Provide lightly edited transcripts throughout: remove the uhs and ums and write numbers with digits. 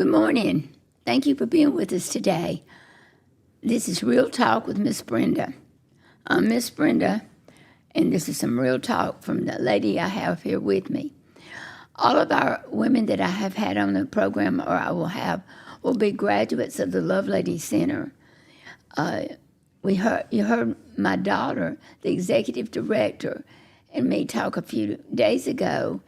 Good morning. Thank you for being with us today. This is Real Talk with Miss Brenda. I'm Miss Brenda, and this is some real talk from the lady I have here with me. All of our women that I have had on the program, or I will have, will be graduates of the Lovelady Center. You heard my daughter, the executive director, and me talk a few days ago,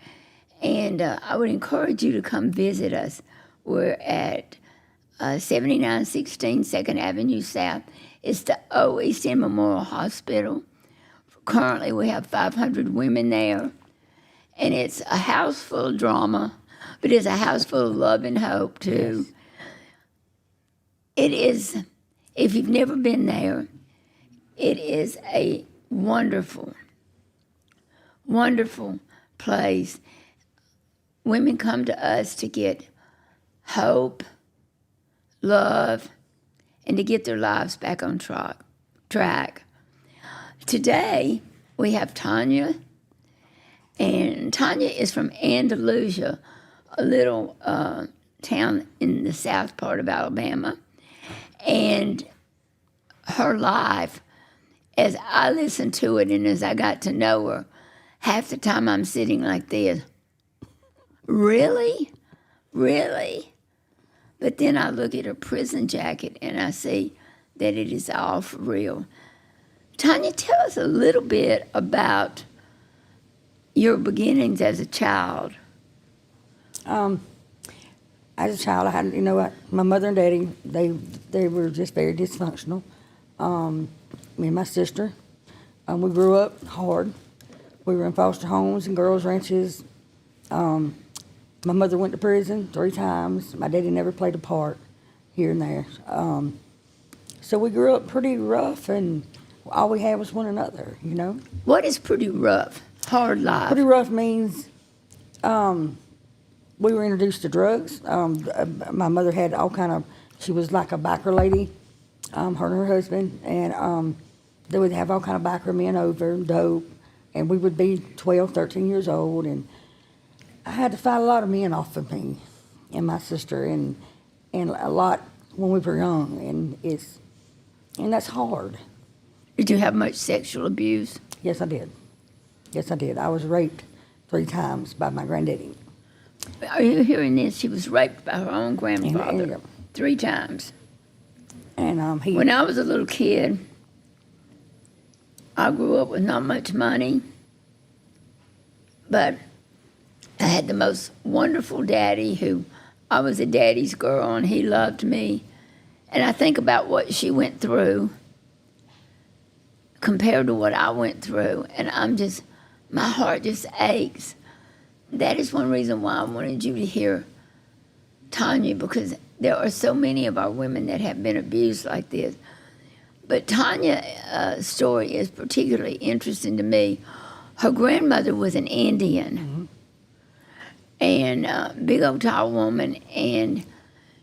and I would encourage you to come visit us. We're at 7916 2nd Avenue South. It's the old East End Memorial Hospital. Currently, we have 500 women there, and it's a house full of drama, but it's a house full of love and hope, too. Yes. It is, if you've never been there, it is a wonderful, wonderful place. Women come to us to get hope, love, and to get their lives back on track. Today, we have Tonya, and Tonya is from Andalusia, a little town in the south part of Alabama. And her life, as I listened to it and as I got to know her, half the time I'm sitting like this. Really? Really? But then I look at her prison jacket and I see that it is all for real. Tonya, tell us a little bit about your beginnings as a child. As a child, I had, my mother and daddy, they were just very dysfunctional. Me and my sister, we grew up hard. We were in foster homes and girls' ranches. My mother went to prison 3 times. My daddy never played a part here and there. So we grew up pretty rough, and all we had was one another, What is pretty rough? Hard life? Pretty rough means we were introduced to drugs. My mother had she was like a biker lady, her and her husband, and they would have all kind of biker men over, dope, and we would be 12, 13 years old, and I had to fight a lot of men off of me and my sister, and a lot when we were young, and that's hard. Did you have much sexual abuse? Yes, I did. Yes, I did. I was raped 3 times by my granddaddy. Are you hearing this? She was raped by her own grandfather 3 times. And when I was a little kid, I grew up with not much money, but I had the most wonderful daddy who, I was a daddy's girl, and he loved me. And I think about what she went through compared to what I went through, and my heart just aches. That is one reason why I wanted you to hear Tonya, because there are so many of our women that have been abused like this. But Tonya's story is particularly interesting to me. Her grandmother was an Indian, and big old tall woman, and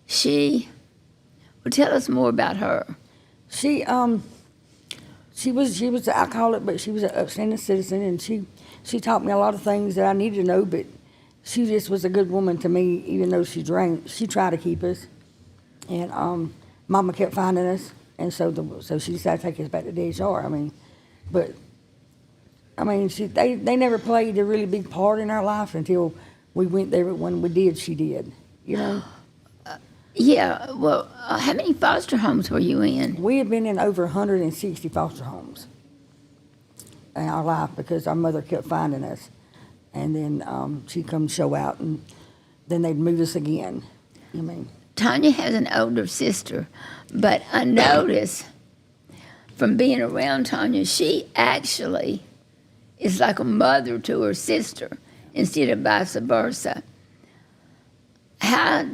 she, well, tell us more about her. She was an alcoholic, but she was an upstanding citizen, and she taught me a lot of things that I needed to know, but she just was a good woman to me, even though she drank. She tried to keep us, and Mama kept finding us, and so she decided to take us back to DHR. They never played a really big part in our life until we went there. When we did, she did, Yeah, well, how many foster homes were you in? We have been in over 160 foster homes in our life because our mother kept finding us. And then she'd come show out, and then they'd move us again. Tonya has an older sister, but I notice from being around Tonya, she actually is like a mother to her sister instead of vice versa. How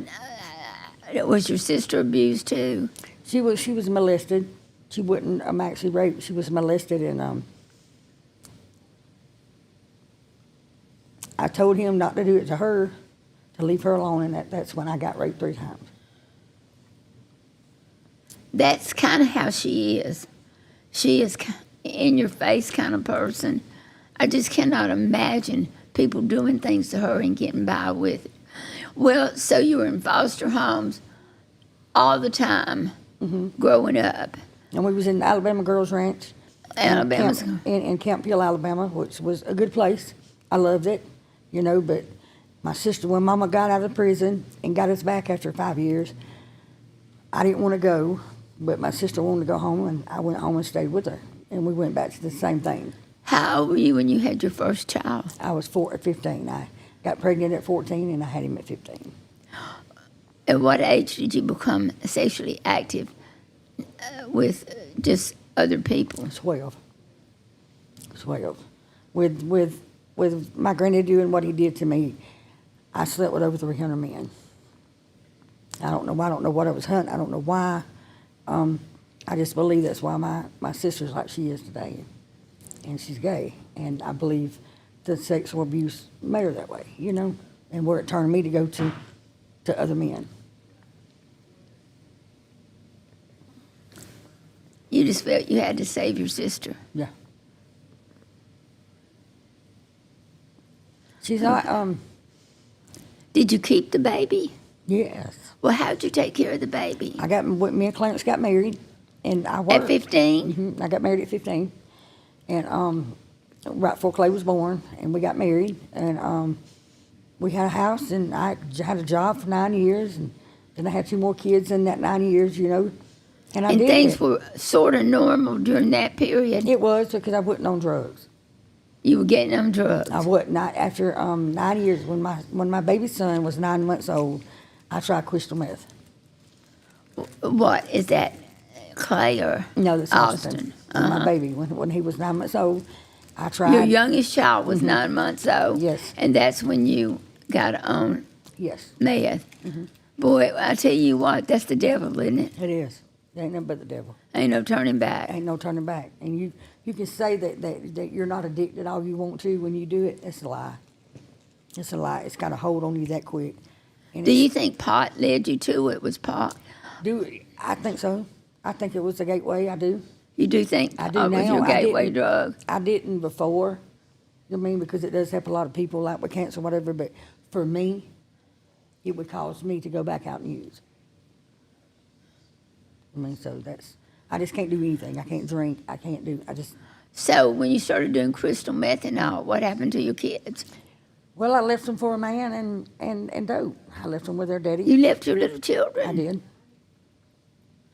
was your sister abused too? She was molested. She wasn't actually raped. She was molested, and I told him not to do it to her, to leave her alone, and that's when I got raped 3 times. That's kind of how she is. She is in-your-face kind of person. I just cannot imagine people doing things to her and getting by with it. Well, so you were in foster homes all the time growing up. And we was in Alabama Girls Ranch. Alabama's In Camp Hill, Alabama, which was a good place. I loved it, but my sister, when Mama got out of prison and got us back after 5 years, I didn't want to go, but my sister wanted to go home, and I went home and stayed with her. And we went back to the same thing. How old were you when you had your first child? I was 15. I got pregnant at 14, and I had him at 15. At what age did you become sexually active with just other people? 12. With my granddad doing what he did to me, I slept with over 300 men. I don't know what I was hunting. I don't know why. I just believe that's why my sister's like she is today. And she's gay. And I believe the sexual abuse made her that way, and where it turned me to go to other men. You just felt you had to save your sister. Yeah. She's like, Did you keep the baby? yes. Well, how'd you take care of the baby? Me and Clarence got married, and I worked. At 15? I got married at 15, and right before Clay was born, and we got married, and we had a house, and I had a job for 9 years, and then I had 2 more kids in that 9 years, and I And did things it. were sort of normal during that period? It was because I wasn't on drugs. You were getting on drugs? I wasn't. Not after 9 years, when my baby son was 9 months old, I tried crystal meth. What, is that Clay or No, that's Austin? My baby, when he was 9 months old, I tried. Your youngest child was 9 months old? Yes. And that's when you got on Yes, meth? Boy, I tell you what, that's the devil, isn't it? it is. It ain't nothing but the devil. Ain't no turning back. Ain't no turning back. And you can say that you're not addicted all you want to when you do it. It's a lie. It's a lie. It's got a hold on you that quick. And Do you think pot led you to it? Was pot? I think so. I think it was the gateway. I do. You do think I do pot was now. your I gateway didn't- drug? I didn't before. Because it does help a lot of people, like with cancer, whatever. But for me, it would cause me to go back out and use. So I just can't do anything. I can't drink. I just. So when you started doing crystal methanol, what happened to your kids? Well, I left them for a man and dope. I left them with their daddy. You left your little children I did.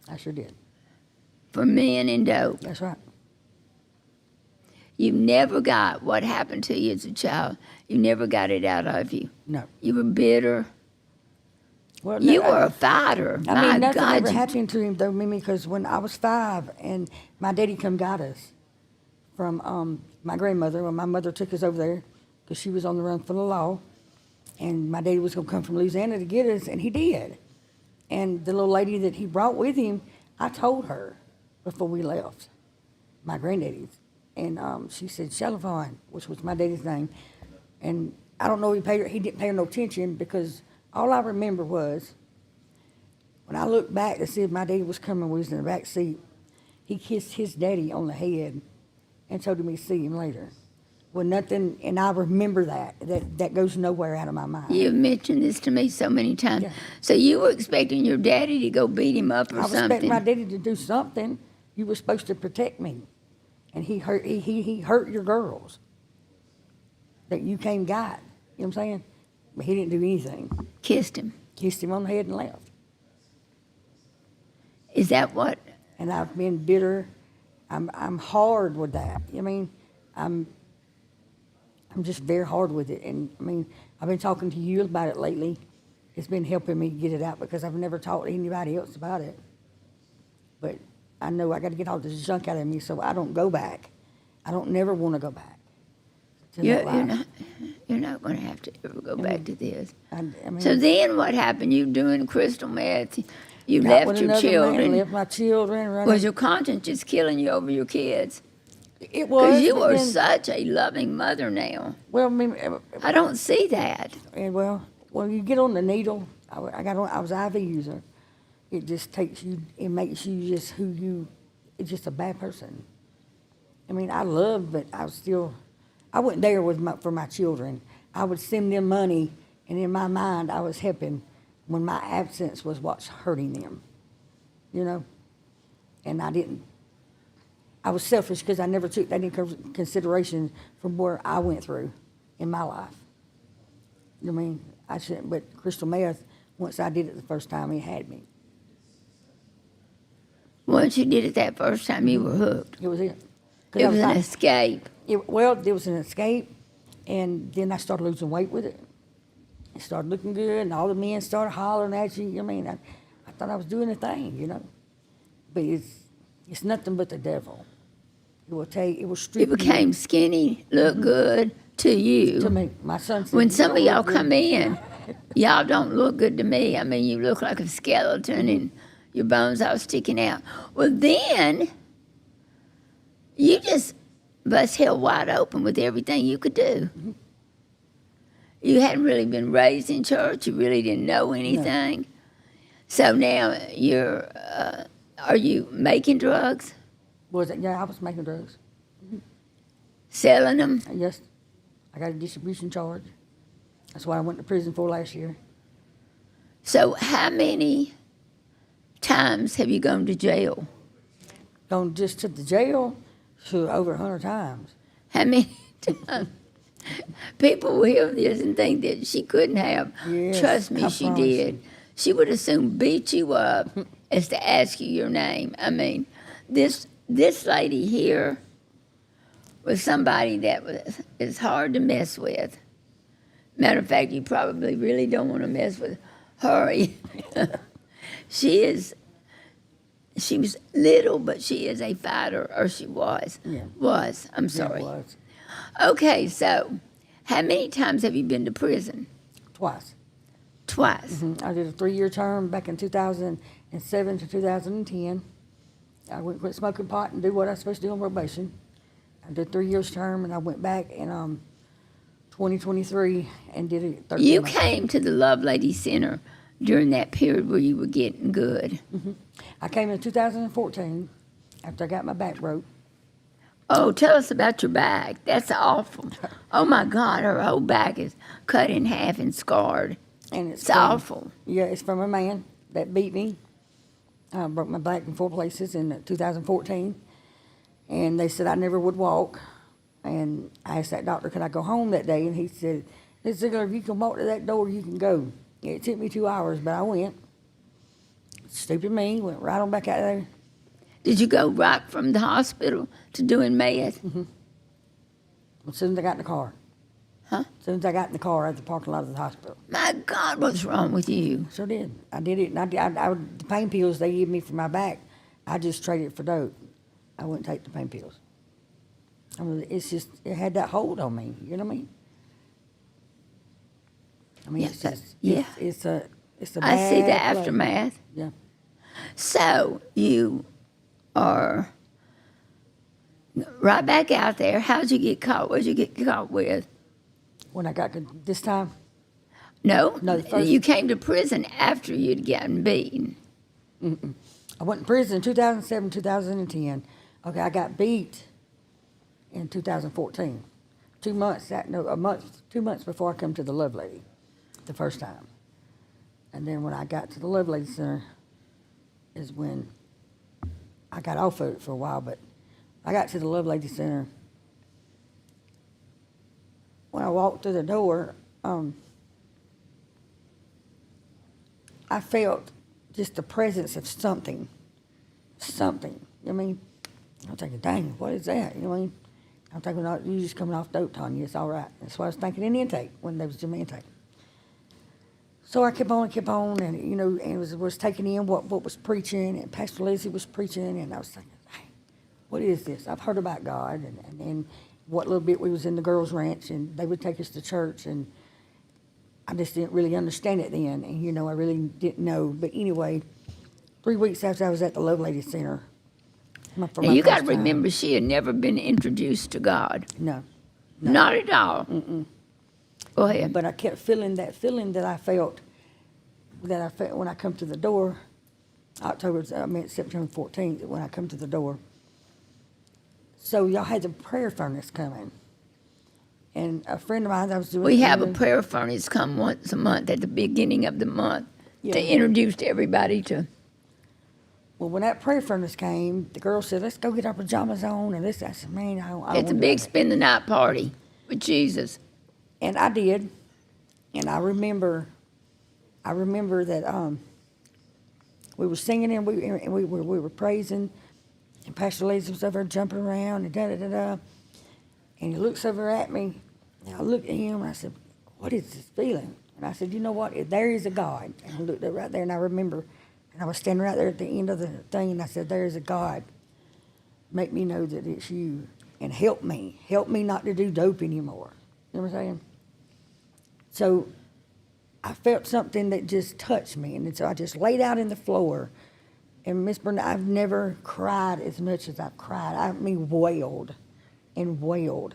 I sure did. for men and dope. That's right. You never got what happened to you as a child. You never got it out of you. No. You were bitter. Well, You were a fighter. I My mean, nothing God, ever you- happened to him, though, Mimi, because when I was 5 and my daddy come got us from my grandmother, when my mother took us over there because she was on the run for the law, and my daddy was going to come from Louisiana to get us, and he did. And the little lady that he brought with him, I told her before we left, my granddaddy's, and she said, Shellavon, which was my daddy's name, and I don't know if he didn't pay her no attention because all I remember was when I looked back to see if my daddy was coming, we was in the back seat, he kissed his daddy on the head and told me to see him later. Well, nothing, and I remember that goes nowhere out of my mind. You've mentioned this to me so many times. Yeah. So you were expecting your daddy to go beat him up or I was something. expecting my daddy to do something. You were supposed to protect me, and he hurt your girls that you came got. You know what I'm saying? But he didn't do anything. Kissed him. Kissed him on the head and left. Is that what? And I've been bitter. I'm hard with that. I mean, I'm just very hard with it. And I mean, I've been talking to you about it lately. It's been helping me get it out because I've never talked to anybody else about it. But I know I got to get all this junk out of me so I don't go back. I don't never want to go back. to that life. You're not going to have to ever go back to this. I mean, So then what happened? You doing crystal meth. You got left with your another man, children. left my children running. Was your conscience just killing you over your kids? It was. Because you but are then- such a loving mother now. Well, I mean, I don't see that. well, you get on the needle. I was an IV user. It just takes you. It makes you just who you. It's just a bad person. I mean, I love, but I wasn't there for my children. I would send them money And in my mind, I was helping when my absence was what's hurting them, you know? And I was selfish because I never took that into consideration from where I went through in my life. You know what I mean? I shouldn't, but crystal meth, once I did it the first time, it had me. Once you did it that first time, you were hooked. It was it. 'Cause It I was an like- escape. Well, there was an escape, and then I started losing weight with it. It started looking good, and all the men started hollering at you. I mean, I thought I was doing a thing, you know. But it's nothing but the devil. It will strip You became skinny, look good to you. to me. My son said, When "You some of don't y'all look good." come in, y'all don't look good to me. I mean, you look like a skeleton and your bones all sticking out. Well, then you just bust hell wide open with everything you could do. You hadn't really been raised in church. You really didn't know anything. So now are you making drugs? Was it? Yeah, I was making drugs. Selling them? Yes, I got a distribution charge. That's what I went to prison for last year. So how many times have you gone to jail? Gone just to the jail for over 100 times. How many times? People will hear this and think that she couldn't have. Yes, Trust me, I she promise did. you. She would as soon beat you up as to ask you your name. I mean, this lady here was somebody that is hard to mess with. Matter of fact, you probably really don't want to mess with her. She was little, but she is a fighter, or she was. Yeah. Was. I'm Yeah, sorry. it was. Okay, so how many times have you been to prison? Twice. Twice. I did a 3-year term back in 2007 to 2010. I went quit smoking pot and do what I was supposed to do on probation. I did 3 years term, and I went back in 2023 and did it 13 You months. came to the Lovelady Center during that period where you were getting good. I came in 2014 after I got my back broke. Oh, tell us about your back. That's awful. Oh my God, her whole back is cut in half and scarred. And It's awful. Yeah, it's from a man that beat me. Broke my back in 4 places in 2014. And they said I never would walk. And I asked that doctor, could I go home that day? And he said, Miss Ziglar, if you can walk to that door, you can go. It took me 2 hours, but I went. Stupid me, went right on back out there. Did you go right from the hospital to doing meth? As soon as I got in the car. Huh? As soon as I got in the car at the parking lot of the hospital. My God, what's wrong with you? Sure did. I did it. And the pain pills they gave me for my back, I just traded for dope. I wouldn't take the pain pills. I mean, it had that hold on me. You know what I mean? I mean, Yeah, it's just, yeah. it's a I see the bad place. aftermath. Yeah. So you are right back out there. How'd you get caught? What'd you get caught with? When I got this time, No, No, the first- you came to prison after you'd gotten beaten. I went in prison in 2007, 2010. Okay, I got beat in 2014. 2 months, 2 months before I come to the Lovelady the first time. And then when I got to the Lovelady Center is when I got off of it for a while, but I got to the Lovelady Center. When I walked through the door, I felt just the presence of something. You know what I mean? I'm thinking, dang, what is that? You know what I mean? I'm thinking, oh, you just coming off dope, Tonya. It's all right. That's what I was thinking in the intake when there was in the intake. So I kept on, and and was taking in what was preaching, and Pastor Lizzie was preaching, and I was thinking, hey, what is this? I've heard about God, and what little bit we was in the girls' ranch, and they would take us to church, and I just didn't really understand it then, and I really didn't know. But anyway, 3 weeks after I was at the Lovelady Center, for And my you got to first time- remember, she had never been introduced to God. No. Not at all. Go ahead. But I kept feeling that I felt when I come to the door, September 14th, when I come to the door. So y'all had the prayer furnace coming. And a friend of mine, I was doing. We have a prayer furnace come once a month at the beginning of the month Yeah. to introduce everybody to. Well, when that prayer furnace came, the girl said, "Let's go get our pajamas on." And this, I said, "Man, I don't It's a wanna big do that." spend the night party with Jesus. And I did. And I remember that we were singing and we were praising, and Pastor Lazy was over there jumping around and da da da da. And he looks over at me, and I looked at him and I said, "What is this feeling?" And I said, "You know what? There is a God." And I looked up right there, and I remember, and I was standing right there at the end of the thing, and I said, "There is a God. Make me know that it's you, and help me not to do dope anymore." You know what I'm saying? So I felt something that just touched me, and so I just laid out in the floor. And Miss Brenda, I've never cried as much as I've cried. I mean, wailed and wailed.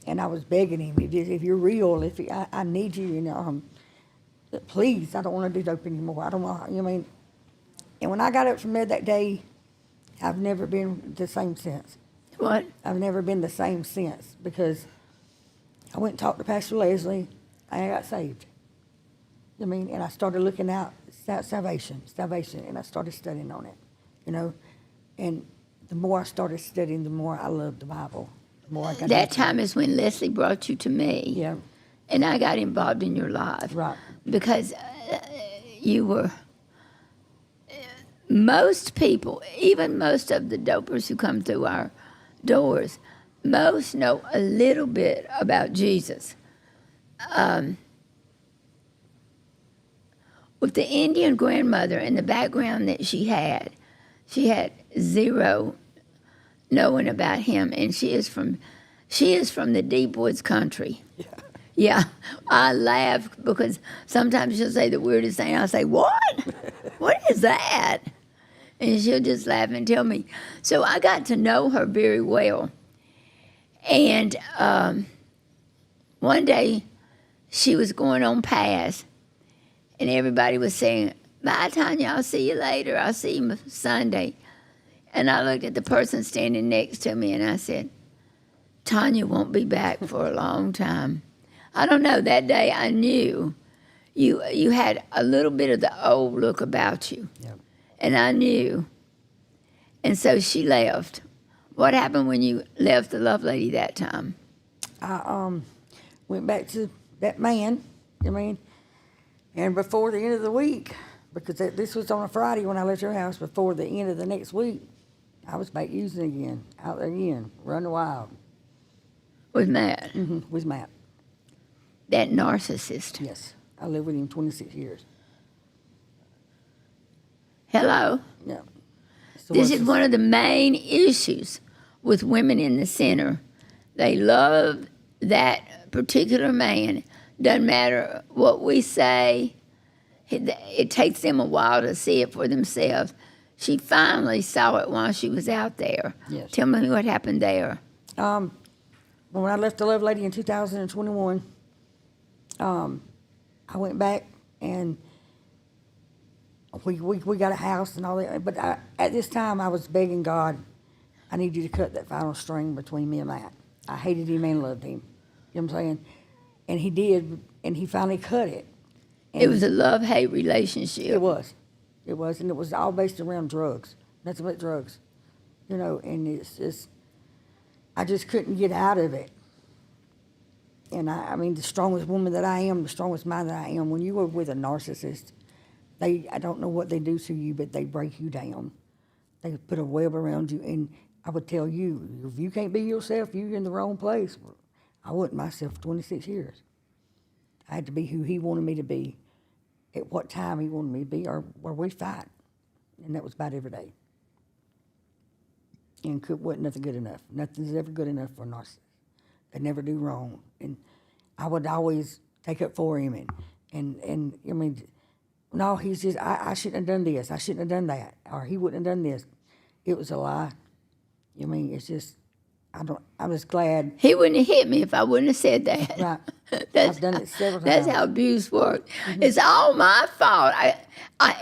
And I was begging him, if you're real, I need you, please, I don't want to do dope anymore. I don't want, you know what I mean? And when I got up from there that day, I've never been the same since. What? I've never been the same since, because I went and talked to Pastor Leslie, and I got saved. I mean, and I started looking out salvation, and I started studying on it, and the more I started studying, the more I loved the Bible. The more I got That into time it. is when Leslie brought you to me. Yeah, And I got involved in your life. right. Because you were, most people, even most of the dopers who come through our doors, most know a little bit about Jesus. With the Indian grandmother and the background that she had zero knowing about him, and she is from the deep woods country. Yeah. Yeah, I laugh because sometimes she'll say the weirdest thing. I'll say, "What? What is that?" And she'll just laugh and tell me. So I got to know her very well. And one day she was going on past, and everybody was saying, "Bye, Tonya, I'll see you later. I'll see you Sunday." And I looked at the person standing next to me, and I said, "Tonya won't be back for a long time." I don't know, that day I knew you had a little bit of the old look about you. Yeah. And I knew. And so she left. What happened when you left the Lovelady that time? I went back to that man, and before the end of the week, because this was on a Friday when I left your house, before the end of the next week, I was back using again, out there again, running wild. With Matt? With Matt. That narcissist. Yes, I lived with him 26 years. Hello? Yeah. This is one of the main issues with women in the center. They love that particular man. Doesn't matter what we say. It takes them a while to see it for themselves. She finally saw it while she was out there. Yes. Tell me what happened there. When I left the Lovelady in 2021, I went back and we got a house and all that. But at this time, I was begging God, I need you to cut that final string between me and Matt. I hated him and loved him. You know what I'm saying? And he did, and he finally cut it. And It was a love-hate relationship. It was, and it was all based around drugs. Nothing but drugs, And it's just, I just couldn't get out of it. And I mean, the strongest woman that I am, the strongest mind that I am, when you are with a narcissist, I don't know what they do to you, but they break you down. They put a web around you, and I would tell you, if you can't be yourself, you're in the wrong place. I wasn't myself for 26 years. I had to be who he wanted me to be, at what time he wanted me to be, or we fight. And that was about every day. And wasn't nothing good enough. Nothing's ever good enough for a narcissist. They never do wrong. And I would always take up for him. And I mean, no, he's just, I shouldn't have done this. I shouldn't have done that. Or he wouldn't have done this. It was a lie. I mean, it's just, I was glad. He wouldn't have hit me if I wouldn't have said that. Right. That's I've done it several That's times. how abuse works. It's all my fault.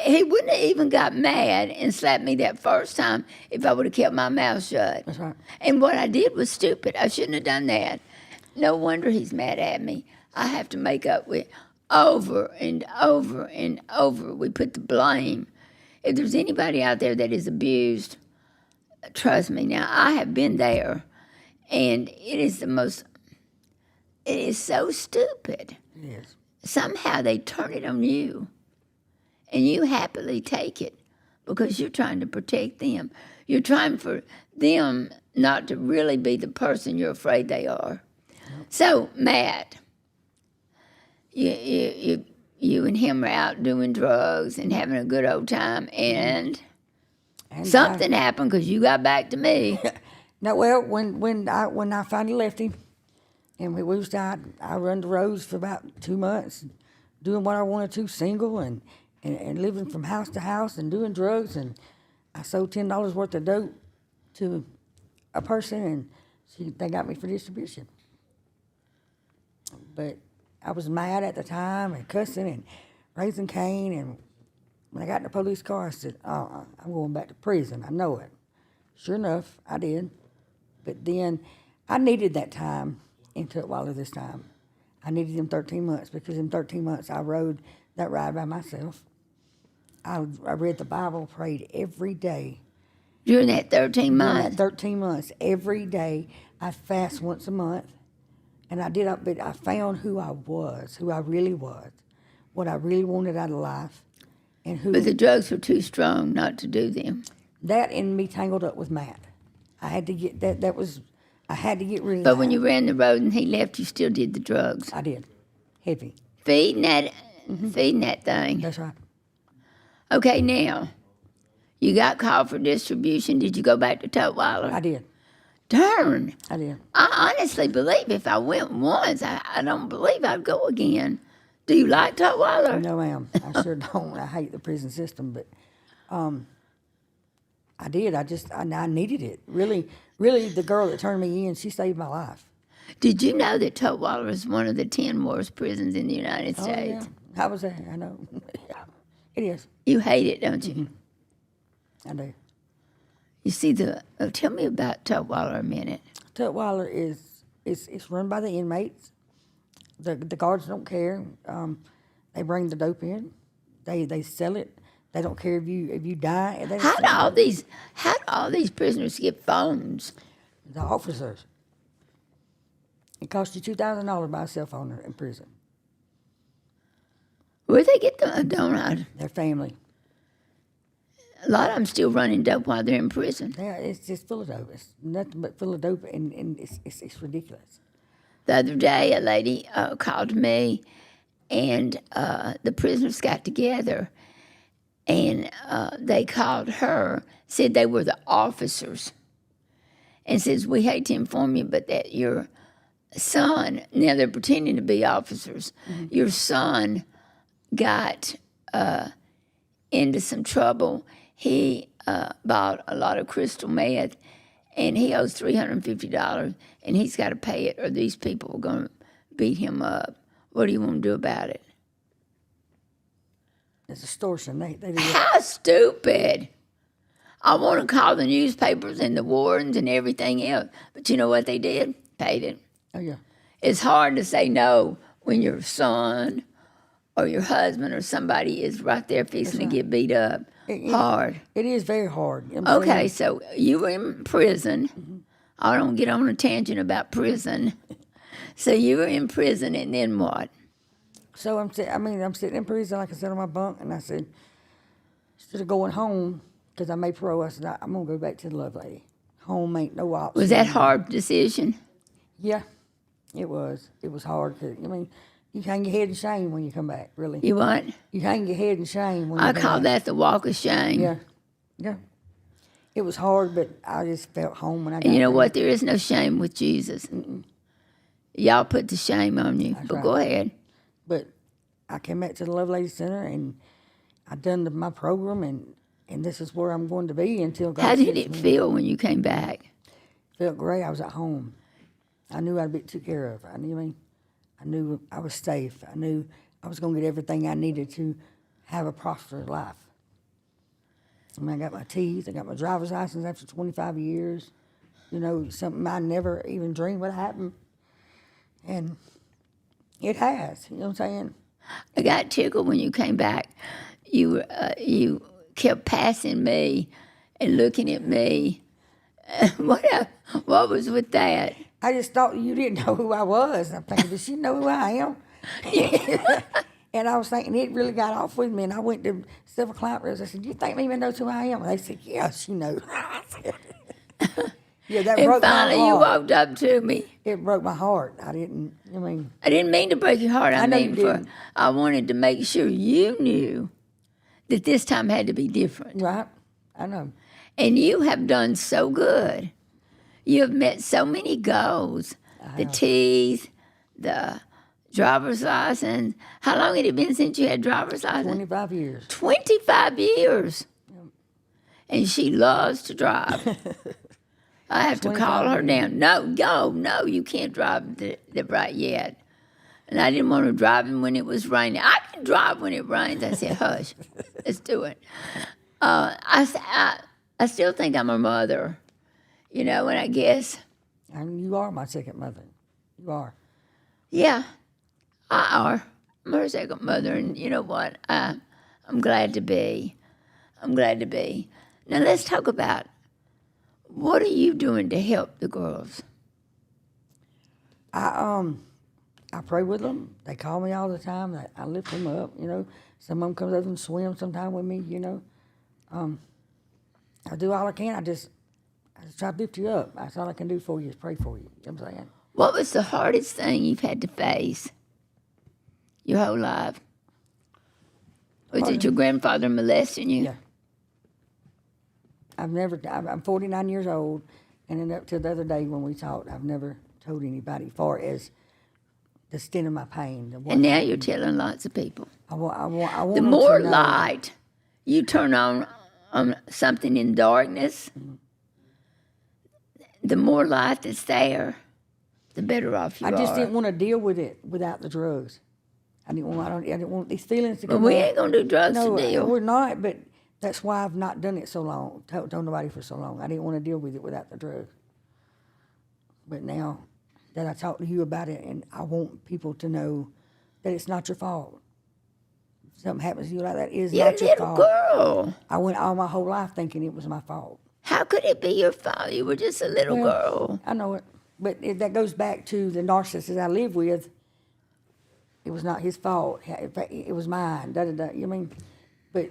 He wouldn't have even got mad and slapped me that first time if I would have kept my mouth shut. That's right. And what I did was stupid. I shouldn't have done that. no wonder he's mad at me. I have to make up with over and over and over. We put the blame. If there's anybody out there that is abused, trust me. Now, I have been there, and it is so stupid. Yes. Somehow they turn it on you, and you happily take it because you're trying to protect them. You're trying for them not to really be the person you're afraid they are. Yep. So, Matt, you and him are out doing drugs and having a good old time, and something happened because you got back to me. No, well, when I finally left him, and we was out, I run the roads for about 2 months, doing what I wanted to, single and living from house to house and doing drugs, and I sold $10 worth of dope to a person, and they got me for distribution. But I was mad at the time and cussing and raising Cain, and when I got in the police car, I said, I'm going back to prison. I know it. Sure enough, I did. But then I needed that time in Tutwiler this time. I needed them 13 months because in 13 months I rode that ride by myself. I read the Bible, prayed every day. During that 13 months? During that 13 months, every day. I fast once a month. And but I found who I was, who I really was, what I really wanted out of life. But the drugs were too strong not to do them. That and me tangled up with Matt. I had to get I had to get rid of that. that. But when you ran the road and he left, you still did the drugs. I did. Heavy. Feeding that thing. That's right. Okay, now, you got called for distribution. Did you go back to Tutwiler? I did. Darn. I did. I honestly believe if I went once, I don't believe I'd go again. Do you like Tutwiler? No, ma'am. I sure don't. I hate the prison system, but I did. I needed it. Really, the girl that turned me in, she saved my life. Did you know that Tutwiler is one of the 10 worst prisons in the United States? Yeah. I was there. I know. Yeah, it is. You hate it, don't you? Mm-hmm. I do. You see, tell me about Tutwiler a minute. Tutwiler it's run by the inmates. The guards don't care. They bring the dope in. They sell it. They don't care if you die. How do all these prisoners get phones? The officers. It costs you $2,000 to buy a cell phone in prison. Where they get them? I don't know. Their family. A lot of them still running dope while they're in prison. Yeah, it's just full of dope. It's nothing but full of dope, and it's ridiculous. The other day, a lady called me, and the prisoners got together, and they called her, said they were the officers, and says, we hate to inform you, but that your son, now they're pretending to be officers, your son got into some trouble. He bought a lot of crystal meth, and he owes $350, and he's got to pay it, or these people are going to beat him up. What do you want to do about it? It's extortion. They do How stupid. I want to call the newspapers and the wardens and everything else, but you know what they did? Paid it. Oh, yeah. It's hard to say no when your son or your husband or somebody is right there fixing to get beat up. Hard. It is very hard. Okay, so you were in prison. Mm-hmm. I don't get on a tangent about prison. So you were in prison, and then what? So I'm sitting in prison, like I said, on my bunk, and I said, instead of going home, because I made parole, I said, I'm going to go back to the Lovelady. Home ain't no option. Was that a hard decision? Yeah, it was. It was hard. Cause, you hang your head in shame when you come back, really. You what? You hang your head in shame when you come back. I call that the walk of shame. Yeah. It was hard, but I just felt home when I got And you know there. what? There is no shame with Jesus. Mm-mm. Y'all put the shame on you. That's but right. Go ahead. But I came back to the Lovelady Center, and I done my program, and this is where I'm going to be until God How did sends it me. feel when you came back? Felt great. I was at home. I knew I'd be taken care of. I knew I was safe. I knew I was going to get everything I needed to have a prosperous life. I got my teeth. I got my driver's license after 25 years. Something I never even dreamed would happen. And it has, you know what I'm saying? I got tickled when you came back. You kept passing me and looking at me. What was with that? I just thought you didn't know who I was. I'm thinking, does she know who I am? And I was thinking, it really got off with me. And I went to several client reps. I said, do you think Mimi knows who I am? And they said, yeah, she knows. Yeah, that And broke my finally, you heart. walked up to me. It broke my heart. I mean, I didn't mean to break your heart. I know you didn't. I wanted to make sure you knew that this time had to be different. right? I know. And you have done so good. You have met so many goals. The teeth, the driver's license. How long had it been since you had driver's license? 25 years. 25 years. And she loves to drive. I have to call her down. No, you can't drive the right yet. And I didn't want to drive him when it was raining. I can drive when it rains. I said, hush, let's do it. I still think I'm her mother, and I guess. And you are my second mother. You are. Yeah, I are. I'm her second mother, and you know what? I'm glad to be. I'm glad to be. Now let's talk about, what are you doing to help the girls? I pray with them. They call me all the time. I lift them up, Some of them comes over and swim sometime with me, I do all I can. I just try to lift you up. That's all I can do for you is pray for you. You know what I'm saying? What was the hardest thing you've had to face your whole life? Was it your grandfather molesting you? Yeah. I'm 49 years old, and then up to the other day when we talked, I've never told anybody far as the extent of my pain. And now you're telling lots of people. I want The them more to know. light you turn on something in darkness, the more light that's there, the better off you are. I just didn't want to deal with it without the drugs. I didn't want these feelings to But come we up. ain't going to do drugs No, to deal. we're not, but that's why I've not done it so long, told nobody for so long. I didn't want to deal with it without the drugs. But now that I talked to you about it, and I want people to know that it's not your fault. If something happens to you like that, it's You're not a your little fault. girl. I went all my whole life thinking it was my fault. How could it be your fault? You were just a little girl. I know it. But that goes back to the narcissist I live with. It was not his fault. It was mine. You mean? But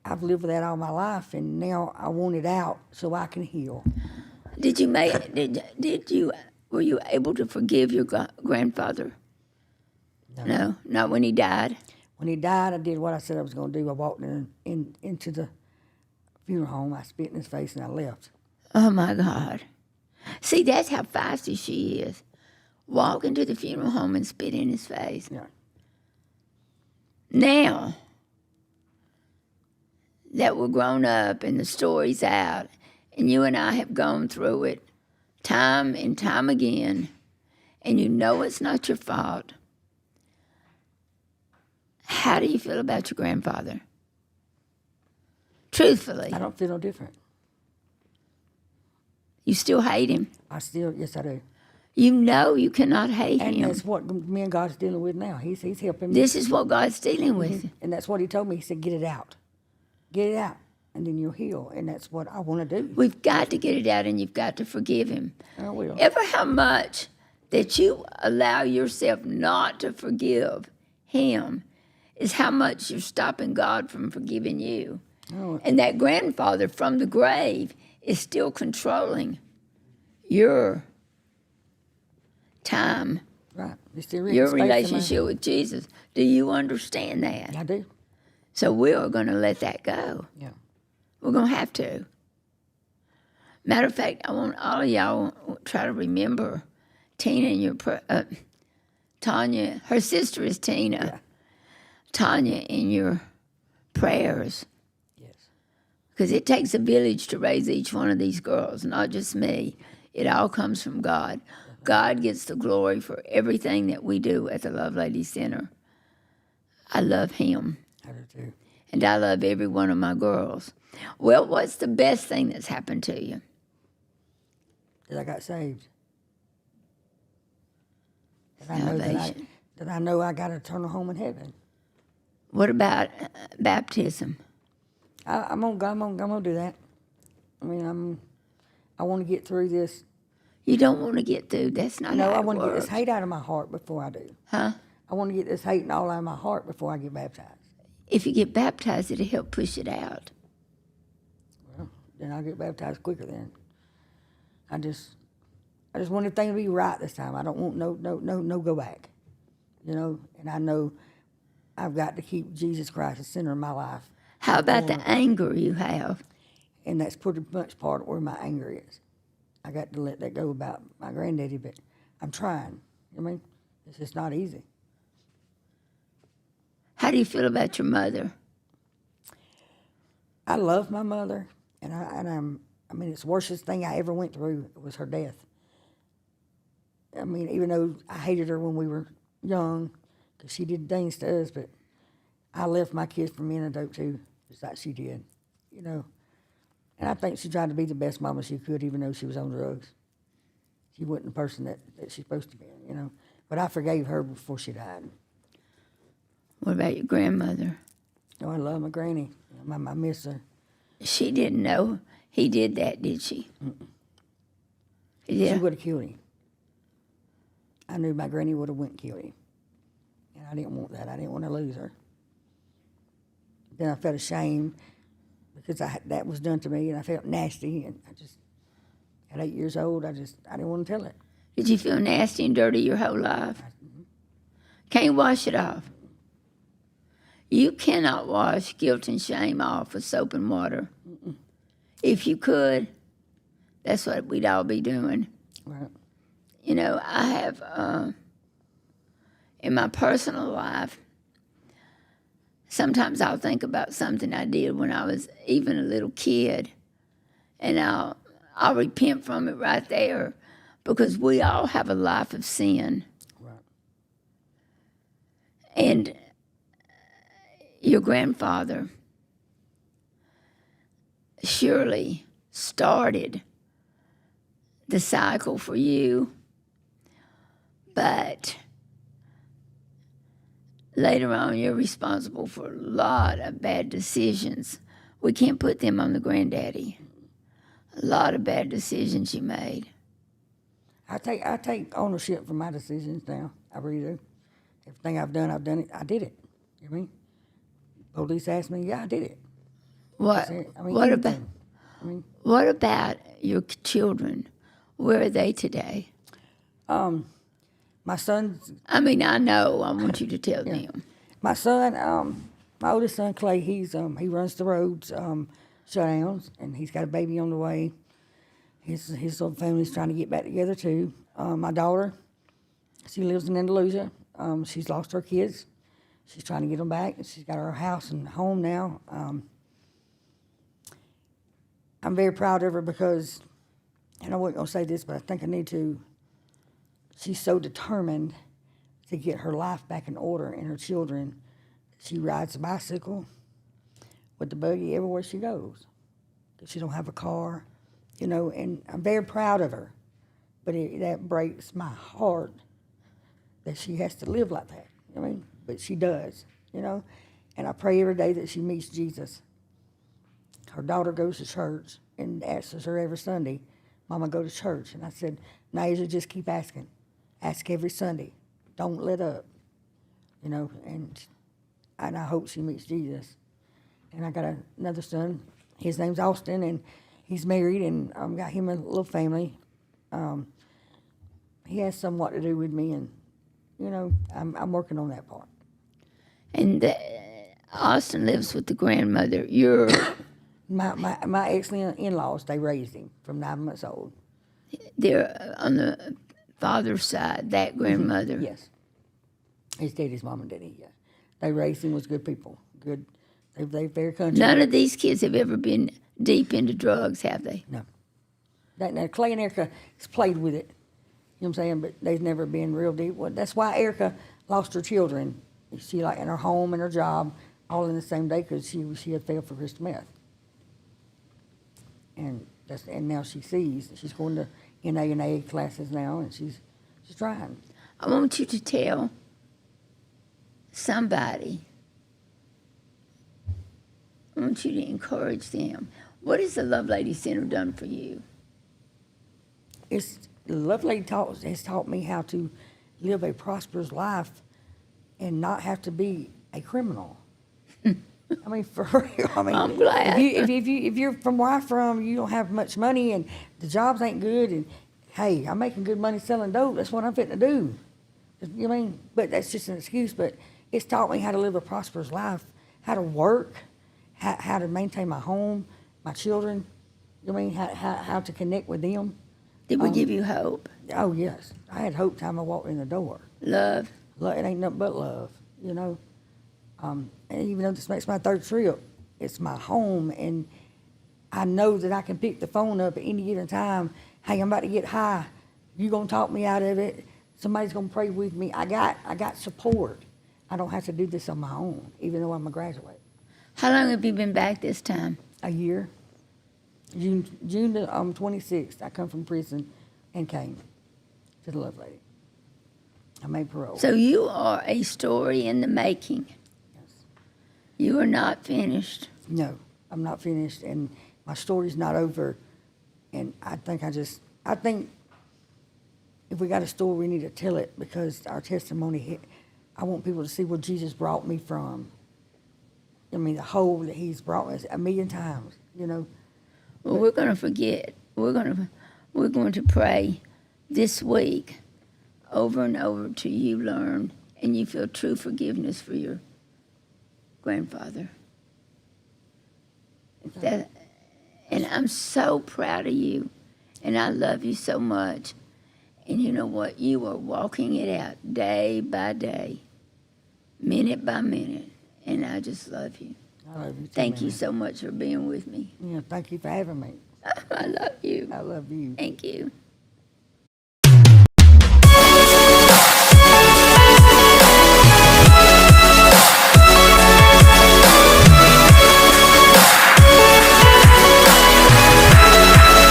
I've lived with that all my life, and now I want it out so I can heal. Were you able to forgive your grandfather? No, not when he died. When he died, I did what I said I was going to do. I walked into the funeral home. I spit in his face, and I left. Oh, my God. See, that's how feisty she is. Walk into the funeral home and spit in his face. Yeah. Now that we're grown up and the story's out, and you and I have gone through it time and time again, and you know it's not your fault, how do you feel about your grandfather? Truthfully. I don't feel no different. You still hate him. Yes, I do. You know you cannot hate And him. that's what me and God's dealing with now. He's helping me. This is what God's dealing with. And that's what he told me. He said, get it out. Get it out, and then you'll heal. And that's what I want to do. We've got to get it out, and you've got to forgive him. I will. Ever how much that you allow yourself not to forgive him is how much you're stopping God from forgiving you. Oh. And that grandfather from the grave is still controlling your time, Right. It's still your relationship with Jesus. Do you understand that? I do. So we're going to let that go. Yeah. We're going to have to. Matter of fact, I want all of y'all try to remember Tina and your Tonya. Her sister is Tina. Yeah. Tonya in your prayers. Yes. Because it takes a village to raise each one of these girls, not just me. It all comes from God. God gets the glory for everything that we do at the Lovelady Center. I love him. I do too. And I love every one of my girls. Well, what's the best thing that's happened to you? That I got saved. Salvation. that I know I got an eternal home in heaven. What about baptism? I'm gonna do that. I mean, I want to get through this. You don't want to get through. That's not No, how I it want to get this works. hate out of my heart before I do. Huh? I want to get this hate and all out of my heart before I get baptized. If you get baptized, it'll help push it out. Well, then I'll get baptized quicker then. I just want everything to be right this time. I don't want no go back. You know, and I know I've got to keep Jesus Christ the center of my life. How about the anger you have? And that's pretty much part of where my anger is. I got to let that go about my granddaddy, but I'm trying. I mean, it's just not easy. How do you feel about your mother? I love my mother, I mean, it's the worstest thing I ever went through was her death. I mean, even though I hated her when we were young, because she did things to us, but I left my kids for me and a dope too, just like she did, you know. And I think she tried to be the best mama she could, even though she was on drugs. She wasn't the person that she's supposed to be, you know. But I forgave her before she died. What about your grandmother? Oh, I love my granny. I miss her. She didn't know he did that, did she? She Yeah. would have killed him. I knew my granny would have went and killed him. And I didn't want that. I didn't want to lose her. Then I felt ashamed because that was done to me, and I felt nasty. And I just, at 8 years old, I didn't want to tell it. Did you feel nasty and dirty your whole life? Can't wash it off. You cannot wash guilt and shame off with soap and water. If you could, that's what we'd all be doing. Right. You know, I have, in my personal life, sometimes I'll think about something I did when I was even a little kid, and I'll repent from it right there, because we all have a life of sin. Right. And your grandfather surely started the cycle for you, but later on you're responsible for a lot of bad decisions. We can't put them on the granddaddy. A lot of bad decisions you made. I take ownership for my decisions now. I really do. Everything I've done it. I did it. You know what I mean? Police asked me, yeah, I did it. What? I mean, What about? anything. I mean, What about your children? Where are they today? my son's I mean, I know. I want you to tell them. My son, my oldest son Clay, he runs the roads, shutdowns, and he's got a baby on the way. His little family's trying to get back together too. My daughter, she lives in Andalusia. She's lost her kids. She's trying to get them back, and she's got her house and home now. I'm very proud of her because, and I wasn't gonna say this, but I think I need to. She's so determined to get her life back in order and her children. She rides a bicycle with the buggy everywhere she goes. She don't have a car, you know, and I'm very proud of her. But that breaks my heart that she has to live like that. I mean, but she does, you know. And I pray every day that she meets Jesus. Her daughter goes to church and asks her every Sunday, Mama, go to church. And I said, Naja, just keep asking. Ask every Sunday. Don't let up, you know. And I hope she meets Jesus. And I got another son. His name's Austin, and he's married, and got him a little family. He has somewhat to do with me, and, you know, I'm working on that part. And Austin lives with the grandmother. You're My excellent in-laws, they raised him from 9 months old. there on the father's side, that grandmother. Yes. His daddy's mom and daddy, yeah. They raised him, was good people. Good. They very country. None of these kids have ever been deep into drugs, have they? No. Now, Clay and Erica has played with it, you know what I'm saying, but they've never been real deep. Well, that's why Erica lost her children. She, like, in her home and her job, all in the same day, because she had failed for crystal meth. And now she sees. She's going to NA and AA classes now, and she's trying. I want you to tell somebody. I want you to encourage them. What has the Lovelady Center done for you? It's the Lovelady has taught me how to live a prosperous life and not have to be a criminal. I mean, for real. I mean, I'm glad. If you're from where I'm from, you don't have much money and the jobs ain't good, and hey, I'm making good money selling dope. That's what I'm fitting to do. You know what I mean? But that's just an excuse. But it's taught me how to live a prosperous life, how to work, how to maintain my home, my children. You know what I mean? How to connect with them. Did we give you hope? Oh yes, I had hope time I walked in the door. Love? It ain't nothing but love, you know. And even though this makes my third trip, it's my home, and I know that I can pick the phone up at any given time. Hey, I'm about to get high. You gonna talk me out of it? Somebody's gonna pray with me. I got support. I don't have to do this on my own, even though I'm a graduate. How long have you been back this time? A year. June the 26th, I come from prison and came to the Lovelady. I made parole. So you are a story in the making. Yes. You are not finished. No, I'm not finished, and my story's not over. And I think if we got a story, we need to tell it, because our testimony, I want people to see where Jesus brought me from. I mean, the hole that he's brought us 1,000,000 times, you know. Well, we're going to forget. We're going to pray this week over and over till you learn and you feel true forgiveness for your grandfather. And I'm so proud of you, and I love you so much. And you know what? You are walking it out day by day, minute by minute, and I just love you. I love you too, Thank you Mary. so much for being with me. Yeah, thank you for having me. I love you. I love you. Thank you.